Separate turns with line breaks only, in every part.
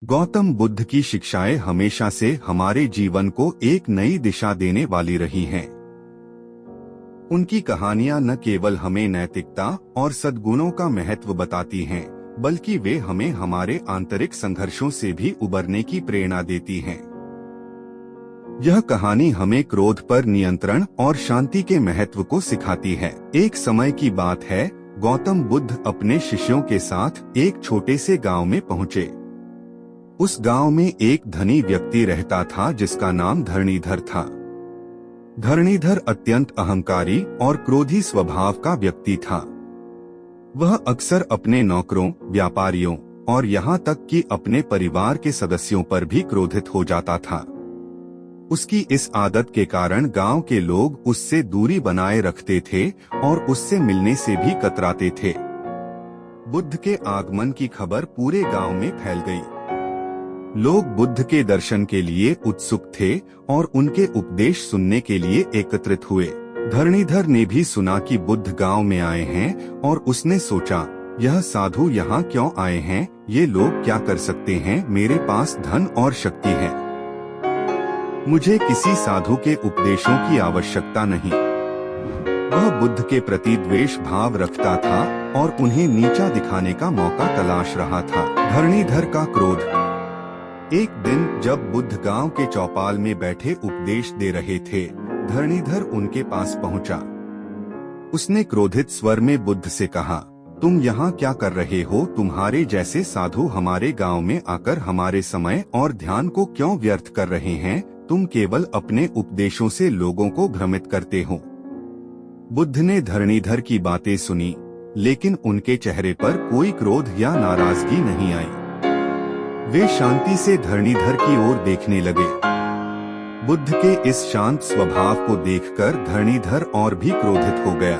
गौतम बुद्ध की शिक्षाएं हमेशा से हमारे जीवन को एक नई दिशा देने वाली रही हैं। उनकी कहानियां न केवल हमें नैतिकता और सद्गुणों का महत्व बताती हैं, बल्कि वे हमें हमारे आंतरिक संघर्षों से भी उबरने की प्रेरणा देती हैं। यह कहानी हमें क्रोध पर नियंत्रण और शांति के महत्व को सिखाती है। एक समय की बात है, गौतम बुद्ध अपने शिष्यों के साथ एक छोटे से गांव में पहुंचे। उस गांव में एक धनी व्यक्ति रहता था जिसका नाम धरणीधर था। धरणीधर अत्यंत अहंकारी और क्रोधी स्वभाव का व्यक्ति था। वह अक्सर अपने नौकरों, व्यापारियों और यहाँ तक कि अपने परिवार के सदस्यों पर भी क्रोधित हो जाता था। उसकी इस आदत के कारण गांव के लोग उससे दूरी बनाए रखते थे और उससे मिलने से भी कतराते थे। बुद्ध के आगमन की खबर पूरे गांव में फैल गई। लोग बुद्ध के दर्शन के लिए उत्सुक थे और उनके उपदेश सुनने के लिए एकत्रित हुए। धरणीधर ने भी सुना कि बुद्ध गांव में आए हैं और उसने सोचा, यह साधु यहाँ क्यों आए हैं? ये लोग क्या कर सकते हैं? मेरे पास धन और शक्ति है। मुझे किसी साधु के उपदेशों की आवश्यकता नहीं। वह बुद्ध के प्रति द्वेष भाव रखता था और उन्हें नीचा दिखाने का मौका तलाश रहा था। धरणीधर का क्रोध। एक दिन जब बुद्ध गांव के चौपाल में बैठे उपदेश दे रहे थे, धरणीधर उनके पास पहुंचा। उसने क्रोधित स्वर में बुद्ध से कहा, तुम यहाँ क्या कर रहे हो? तुम्हारे जैसे साधु हमारे गांव में आकर हमारे समय और ध्यान को क्यों व्यर्थ कर रहे हैं? तुम केवल अपने उपदेशों से लोगों को भ्रमित करते हो। बुद्ध ने धरणीधर की बातें सुनी, लेकिन उनके चेहरे पर कोई क्रोध या नाराजगी नहीं आई। वे शांति से धरणीधर की ओर देखने लगे। बुद्ध के इस शांत स्वभाव को देखकर धरणीधर और भी क्रोधित हो गया।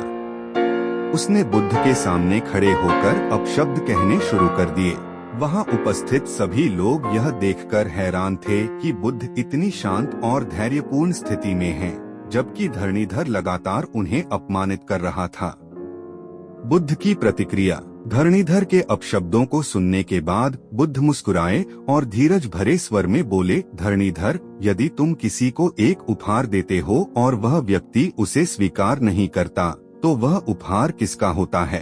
उसने बुद्ध के सामने खड़े होकर अपशब्द कहने शुरू कर दिए। वहां उपस्थित सभी लोग यह देखकर हैरान थे कि बुद्ध इतनी शांत और धैर्यपूर्ण स्थिति में हैं, जबकि धरणीधर लगातार उन्हें अपमानित कर रहा था। बुद्ध की प्रतिक्रिया। धरणीधर के अपशब्दों को सुनने के बाद बुद्ध मुस्कुराए और धीरज भरे स्वर में बोले, धरणीधर, यदि तुम किसी को एक उपहार देते हो और वह व्यक्ति उसे स्वीकार नहीं करता, तो वह उपहार किसका होता है?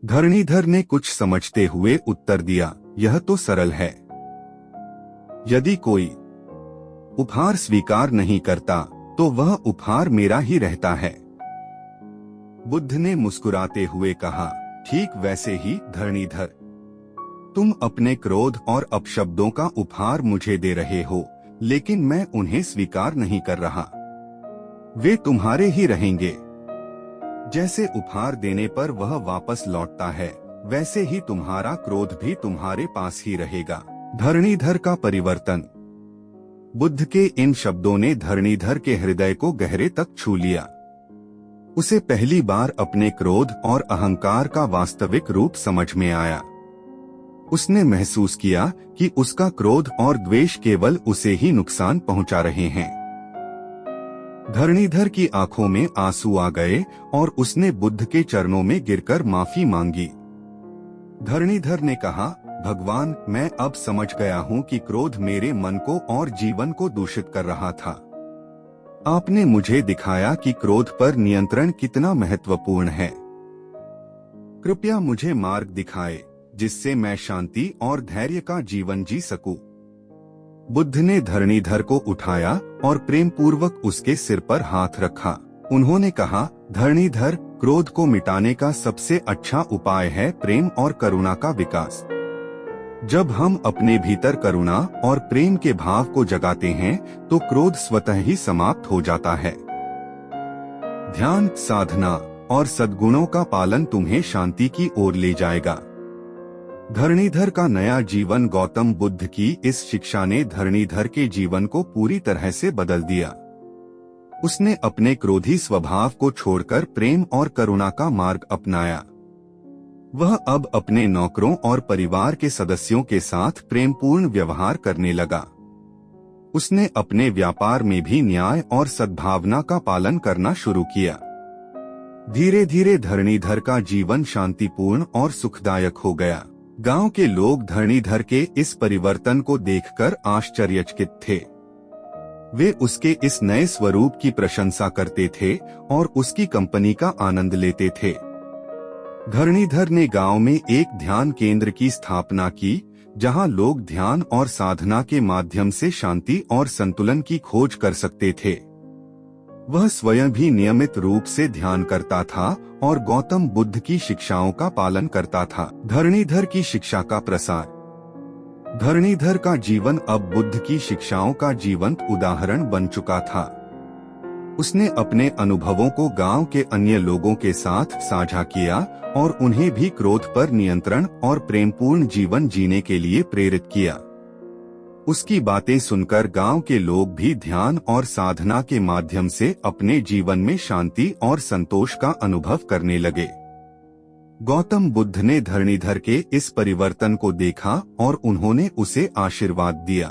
धरणीधर ने कुछ समझते हुए उत्तर दिया, यह तो सरल है। यदि कोई उपहार स्वीकार नहीं करता, तो वह उपहार मेरा ही रहता है। बुद्ध ने मुस्कुराते हुए कहा, ठीक वैसे ही धरणीधर, तुम अपने क्रोध और अपशब्दों का उपहार मुझे दे रहे हो, लेकिन मैं उन्हें स्वीकार नहीं कर रहा। वे तुम्हारे ही रहेंगे। जैसे उपहार देने पर वह वापस लौटता है, वैसे ही तुम्हारा क्रोध भी तुम्हारे पास ही रहेगा। धरणीधर का परिवर्तन। बुद्ध के इन शब्दों ने धरणीधर के हृदय को गहरे तक छू लिया। उसे पहली बार अपने क्रोध और अहंकार का वास्तविक रूप समझ में आया। उसने महसूस किया कि उसका क्रोध और द्वेष केवल उसे ही नुकसान पहुंचा रहे हैं। धरणीधर की आंखों में आंसू आ गए और उसने बुद्ध के चरणों में गिरकर माफी मांगी। धरणीधर ने कहा, भगवान, मैं अब समझ गया हूँ कि क्रोध मेरे मन को और जीवन को दूषित कर रहा था। आपने मुझे दिखाया कि क्रोध पर नियंत्रण कितना महत्वपूर्ण है। कृपया मुझे मार्ग दिखाए, जिससे मैं शांति और धैर्य का जीवन जी सकूं। बुद्ध ने धरणीधर को उठाया और प्रेम पूर्वक उसके सिर पर हाथ रखा। उन्होंने कहा, धरणीधर, क्रोध को मिटाने का सबसे अच्छा उपाय है प्रेम और करुणा का विकास। जब हम अपने भीतर करुणा और प्रेम के भाव को जगाते हैं, तो क्रोध स्वतः ही समाप्त हो जाता है। ध्यान, साधना और सद्गुणों का पालन तुम्हें शांति की ओर ले जाएगा। धरणीधर का नया जीवन। गौतम बुद्ध की इस शिक्षा ने धरणीधर के जीवन को पूरी तरह से बदल दिया। उसने अपने क्रोधी स्वभाव को छोड़कर प्रेम और करुणा का मार्ग अपनाया। वह अब अपने नौकरों और परिवार के सदस्यों के साथ प्रेमपूर्ण व्यवहार करने लगा। उसने अपने व्यापार में भी न्याय और सद्भावना का पालन करना शुरू किया। धीरे धीरे धरणीधर का जीवन शांतिपूर्ण और सुखदायक हो गया। गांव के लोग धरणीधर के इस परिवर्तन को देखकर आश्चर्यचकित थे। वे उसके इस नए स्वरूप की प्रशंसा करते थे और उसकी कंपनी का आनंद लेते थे। धरणीधर ने गांव में एक ध्यान केंद्र की स्थापना की, जहां लोग ध्यान और साधना के माध्यम से शांति और संतुलन की खोज कर सकते थे। वह स्वयं भी नियमित रूप से ध्यान करता था और गौतम बुद्ध की शिक्षाओं का पालन करता था। धरणीधर की शिक्षा का प्रसार। धरणीधर का जीवन अब बुद्ध की शिक्षाओं का जीवंत उदाहरण बन चुका था। उसने अपने अनुभवों को गांव के अन्य लोगों के साथ साझा किया और उन्हें भी क्रोध पर नियंत्रण और प्रेमपूर्ण जीवन जीने के लिए प्रेरित किया। उसकी बातें सुनकर गांव के लोग भी ध्यान और साधना के माध्यम से अपने जीवन में शांति और संतोष का अनुभव करने लगे। गौतम बुद्ध ने धरणीधर के इस परिवर्तन को देखा और उन्होंने उसे आशीर्वाद दिया।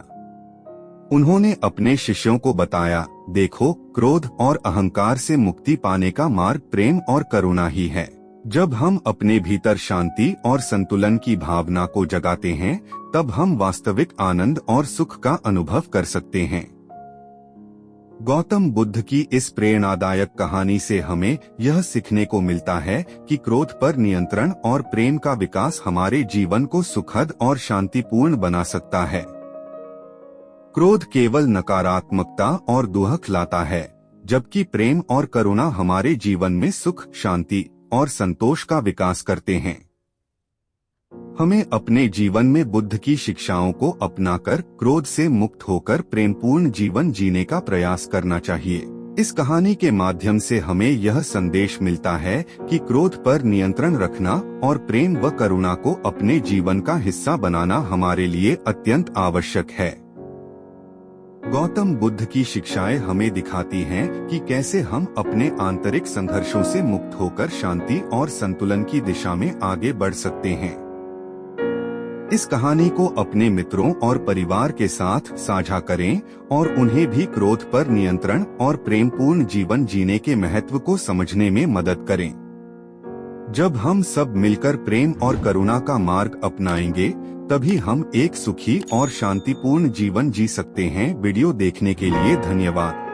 उन्होंने अपने शिष्यों को बताया, देखो, क्रोध और अहंकार से मुक्ति पाने का मार्ग प्रेम और करुणा ही है। जब हम अपने भीतर शांति और संतुलन की भावना को जगाते हैं, तब हम वास्तविक आनंद और सुख का अनुभव कर सकते हैं। गौतम बुद्ध की इस प्रेरणादायक कहानी से हमें यह सीखने को मिलता है कि क्रोध पर नियंत्रण और प्रेम का विकास हमारे जीवन को सुखद और शांतिपूर्ण बना सकता है। क्रोध केवल नकारात्मकता और दुख लाता है, जबकि प्रेम और करुणा हमारे जीवन में सुख, शांति और संतोष का विकास करते हैं। हमें अपने जीवन में बुद्ध की शिक्षाओं को अपनाकर क्रोध से मुक्त होकर प्रेमपूर्ण जीवन जीने का प्रयास करना चाहिए। इस कहानी के माध्यम से हमें यह संदेश मिलता है कि क्रोध पर नियंत्रण रखना और प्रेम व करुणा को अपने जीवन का हिस्सा बनाना हमारे लिए अत्यंत आवश्यक है। गौतम बुद्ध की शिक्षाएं हमें दिखाती हैं कि कैसे हम अपने आंतरिक संघर्षों से मुक्त होकर शांति और संतुलन की दिशा में आगे बढ़ सकते हैं। इस कहानी को अपने मित्रों और परिवार के साथ साझा करें और उन्हें भी क्रोध पर नियंत्रण और प्रेमपूर्ण जीवन जीने के महत्व को समझने में मदद करें। जब हम सब मिलकर प्रेम और करुणा का मार्ग अपनाएंगे, तभी हम एक सुखी और शांतिपूर्ण जीवन जी सकते हैं। वीडियो देखने के लिए धन्यवाद।